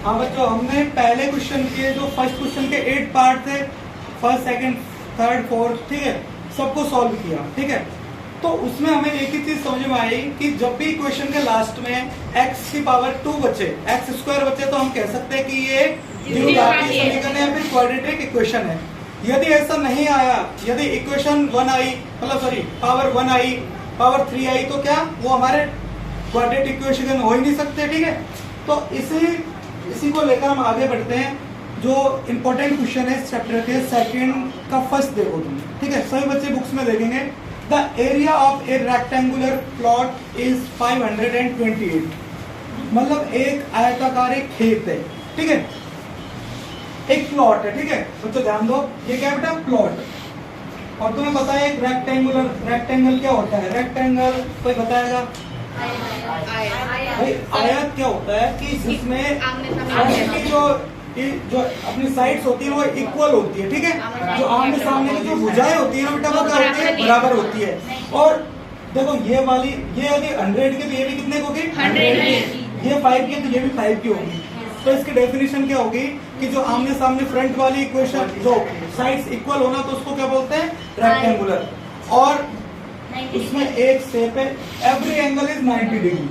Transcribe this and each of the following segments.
हाँ बच्चों, हमने पहले क्वेश्चन के जो फर्स्ट क्वेश्चन के 8 पार्ट थे, फर्स्ट सेकंड थर्ड फोर्थ, ठीक है, सबको सॉल्व किया। ठीक है, तो उसमें हमें एक ही चीज समझ में आई कि जब भी क्वेश्चन के लास्ट में x की पावर 2 बचे, x स्क्वायर बचे, तो हम कह सकते हैं कि ये द्विघातीय समीकरण है या फिर क्वाड्रेटिक इक्वेशन है। यदि ऐसा नहीं आया, यदि इक्वेशन 1 आई, मतलब सॉरी पावर 1 आई, पावर 3 आई, तो क्या वो हमारे क्वाड्रेटिक इक्वेशन हो ही नहीं सकते। ठीक है, तो इसी को लेकर हम आगे बढ़ते हैं। जो इंपॉर्टेंट क्वेश्चन है चैप्टर के सेकंड का फर्स्ट देखो तुम। ठीक है, सभी बच्चे बुक्स में देखेंगे। The area of A rectangular plot is 528। मतलब एक आयताकार एक खेत है। ठीक है, एक प्लॉट है। ठीक है बच्चों, ध्यान दो, ये क्या बेटा, प्लॉट। और तुम्हें पता है एक रेक्टेंगल क्या होता है? रेक्टेंगल कोई बताएगा? भाई आयत क्या होता है कि जिसमें जो अपनी साइड्स होती है वो इक्वल होती है। ठीक है, जो आमने सामने की जो भुजाएं होती है ना बेटा, वो क्या होती है? बराबर होती है। और देखो ये वाली, ये यदि 100 की तो ये भी कितने की होगी? 100। ये 5 की तो ये भी 5 की होगी। तो इसकी डेफिनेशन क्या होगी कि जो आमने सामने फ्रंट वाली इक्वेशन, जो साइड्स इक्वल होना, तो उसको क्या बोलते हैं? रेक्टेंगुलर। और उसमें एक शेप है, एवरी एंगल इज 90 डिग्री।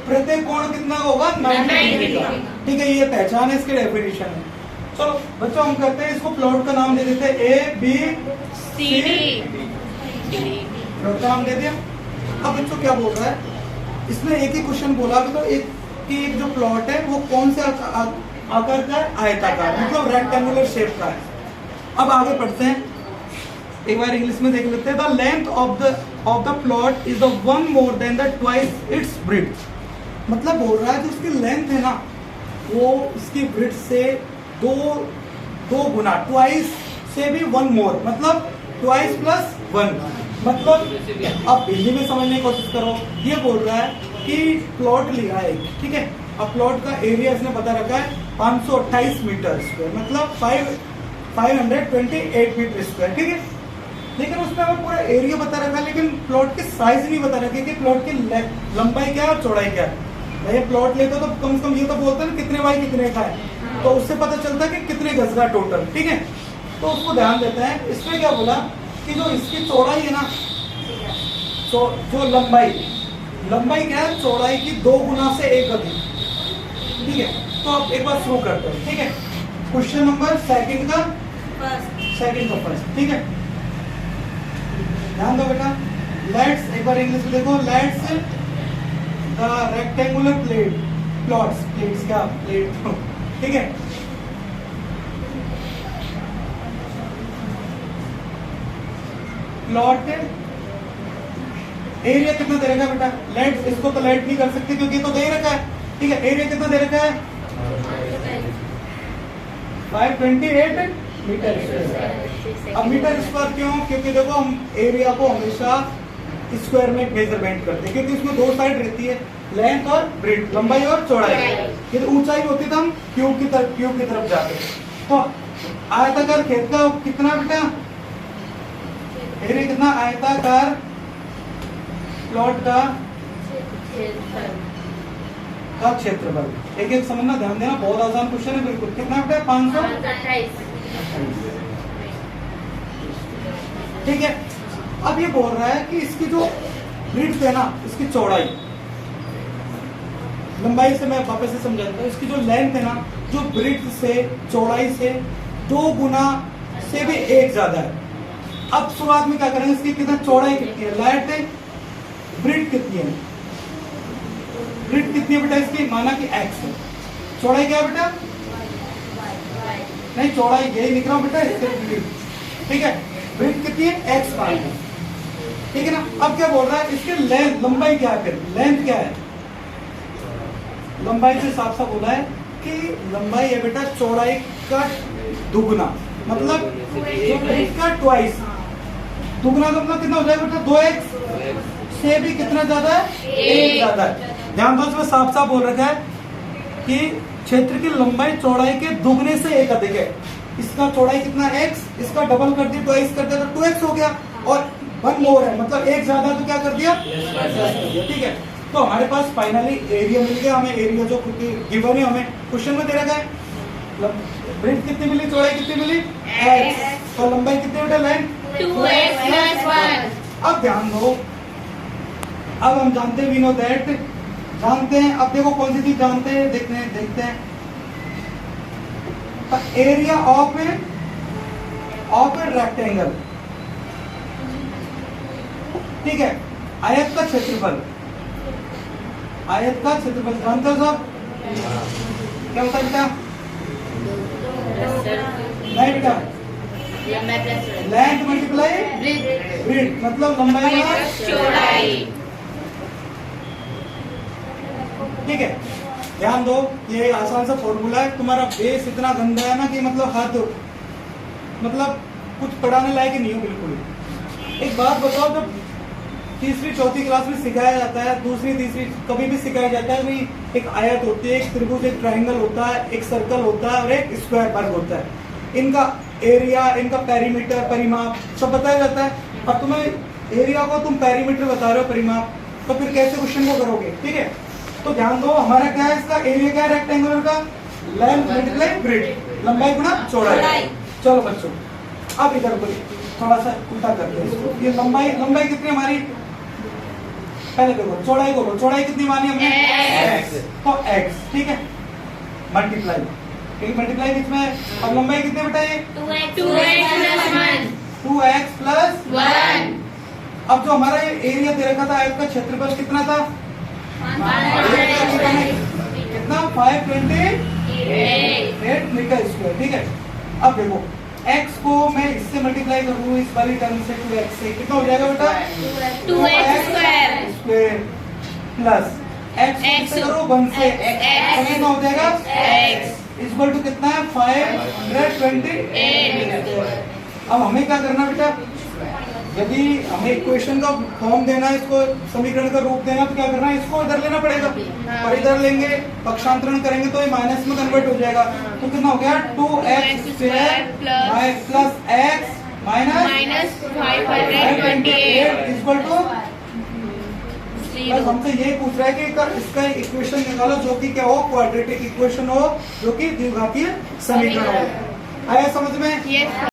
प्रत्येक कोण कितना होगा? 90 डिग्री का। ठीक है, ये पहचान है, इसके डेफिनेशन है। चलो बच्चों, हम कहते हैं इसको प्लॉट का नाम दे देते हैं A B C D. Plot का नाम दे दिया। अब बच्चों क्या बोल रहा है इसमें? एक ही क्वेश्चन बोला तो एक जो प्लॉट है वो कौन से आकार का है? आयताकार, मतलब रेक्टेंगुलर शेप का है। अब आगे बढ़ते हैं, एक बार इंग्लिश में देख लेते हैं। The length of the plot is the one more than the twice its breadth. मतलब बोल रहा है जो उसकी लेंथ है ना, वो इसकी ब्रेड्थ से दो गुना, ट्वाइस से भी 1 मोर, मतलब ट्वाइस प्लस 1। मतलब अब हिंदी में समझने की कोशिश करो। ये बोल रहा है कि प्लॉट लिया है, ठीक है, अब प्लॉट का एरिया इसने बता रखा है 528 मीटर स्क्वायर, मतलब 528 फीट स्क्वायर। ठीक है, लेकिन उसमें हमें पूरा एरिया बता रखा है, लेकिन प्लॉट की साइज नहीं बता रखी कि प्लॉट की लंबाई क्या है और चौड़ाई क्या है। भाई प्लॉट लेते तो कम से कम ये तो बोलते हैं कितने बाई कितने का है, तो उससे पता चलता है कि कितने गज का टोटल। ठीक है, तो उसको ध्यान देते हैं। इसमें क्या बोला कि जो इसकी चौड़ाई है ना, जो लंबाई क्या है? चौड़ाई की 2 गुना से 1 अधिक। ठीक है, तो अब एक बार शुरू करते हैं। ठीक है, क्वेश्चन नंबर सेकंड का फर्स्ट। ठीक है, ध्यान दो बेटा। लेट्स, एक बार इंग्लिश में देखो, लेट्स द रेक्टेंगुलर प्लॉट्स क्या प्लेट। ठीक है, प्लॉट एरिया कितना दे रखा है बेटा? लेट, इसको तो लेट नहीं कर सकते क्योंकि तो दे रखा है। ठीक है, एरिया कितना दे रखा है? 528 मीटर स्क्वायर। अब मीटर स्क्वायर क्यों? क्योंकि देखो हम एरिया को हमेशा स्क्वायर में मेजरमेंट करते हैं, क्योंकि उसमें 2 साइड रहती है, लेंथ और ब्रेड्थ, लंबाई और चौड़ाई। यदि ऊंचाई होती तो हम क्यूब की तरफ जाते। तो आयताकार खेत का कितना बेटा एरिया, कितना आयताकार प्लॉट का क्षेत्रफल। एक समझना, ध्यान देना, बहुत आसान क्वेश्चन है बिल्कुल। कितना बेटा? 528। ठीक है, अब ये बोल रहा है कि इसकी जो ब्रेड्थ है ना, इसकी चौड़ाई, लंबाई से मैं वापस से समझाता हूँ। इसकी जो लेंथ है ना, जो ब्रेड्थ से चौड़ाई से 2 गुना से भी 1 ज्यादा है। अब शुरुआत में क्या करेंगे, इसकी कितना चौड़ाई कितनी है? लेट है, ब्रेड्थ कितनी है? ब्रेड्थ कितनी है बेटा इसकी? माना कि x है। चौड़ाई क्या है बेटा? नहीं, चौड़ाई यही लिख रहा हूँ बेटा, ठीक है। ब्रेड्थ कितनी है? x मान है, ठीक है ना। अब क्या बोल रहा है, इसके लेंथ, लंबाई क्या है? फिर लेंथ क्या है? लंबाई से साफ साफ बोला है कि लंबाई है बेटा चौड़ाई का दुगुना, मतलब जो ब्रेड्थ का ट्वाइस। दुगुना का मतलब कितना हो जाएगा बेटा? 2x से भी कितना ज्यादा है? 1 ज्यादा है। ध्यान दो, इसमें साफ साफ बोल रखा है कि क्षेत्र की लंबाई चौड़ाई के दुगने से 1 अधिक है। इसका चौड़ाई कितना? x, इसका डबल कर दिया, ट्वाइस कर दिया तो 2x हो गया, और 1 मोर है, मतलब 1 ज्यादा तो क्या कर दिया? ठीक है, तो हमारे पास फाइनली एरिया मिल गया हमें। एरिया जो गिवन है हमें क्वेश्चन में दे रखा है। ब्रेथ कितनी मिली, चौड़ाई कितनी मिली x, तो लंबाई कितनी बेटा लाइन 2x + 1। अब ध्यान दो, अब हम जानते हैं वी नो दैट, जानते हैं। अब देखो कौन सी चीज जानते हैं, देखते हैं एरिया ऑफ ए रेक्टेंगल, ठीक है। आयत का क्षेत्रफल, आयत का क्षेत्रफल जानते हो सब क्या होता है बेटा? नहीं बेटा, लेंथ मल्टीप्लाई ब्रेथ, मतलब लंबाई का चौड़ाई। ठीक है। ध्यान दो, ये आसान सा फॉर्मूला है। तुम्हारा बेस इतना गंदा है ना कि मतलब हाथ मतलब कुछ पढ़ाने लायक ही नहीं हो बिल्कुल। एक बात बताओ, जब तीसरी चौथी क्लास में सिखाया जाता है, दूसरी तीसरी कभी भी सिखाया जाता है भाई, एक आयत होती है, एक त्रिभुज, एक ट्रायंगल होता है, एक सर्कल होता है और एक स्क्वायर वर्ग होता है। इनका एरिया, इनका पेरीमीटर, परिमाप सब बताया जाता है। अब तुम्हें एरिया को तुम पेरीमीटर बता रहे हो, परिमाप, तो फिर कैसे क्वेश्चन को करोगे? ठीक है, तो ध्यान दो, हमारा क्या है, इसका एरिया क्या है रेक्टेंगुलर का, लेंथ मल्टीप्लाई ब्रेथ, लंबाई गुणा चौड़ाई। चलो बच्चों, अब इधर को थोड़ा सा उल्टा करते हैं इसको। ये लंबाई कितनी हमारी, पहले देखो चौड़ाई को, चौड़ाई कितनी मानी हमने x, तो x, ठीक है, मल्टीप्लाई, एक मल्टीप्लाई बीच में। अब लंबाई कितनी बेटा ये 2x + 1। 2x + 1। अब जो हमारा ये एरिया दे रखा था, आयत का क्षेत्रफल कितना था, कितना 528 मीटर स्क्वायर, ठीक है। अब देखो x को मैं इससे मल्टीप्लाई करूँ, इस वाली टर्म से 2x से, कितना हो जाएगा बेटा 2x स्क्वायर प्लस x करो 1 से, तो कितना हो जाएगा x इक्वल टू कितना है 528। अब हमें क्या करना बेटा, यदि हमें इक्वेशन का फॉर्म देना है, इसको समीकरण का रूप देना, तो क्या करना है, इसको इधर लेना पड़ेगा। और इधर लेंगे, पक्षांतरण करेंगे तो ये माइनस में कन्वर्ट हो जाएगा। तो कितना हो गया 2x square plus x minus 528 equal to, बस हमसे ये पूछ रहा है कि इसका इक्वेशन निकालो जो कि क्या हो, क्वाड्रेटिक इक्वेशन हो, जो कि द्विघातीय समीकरण हो। आया समझ में?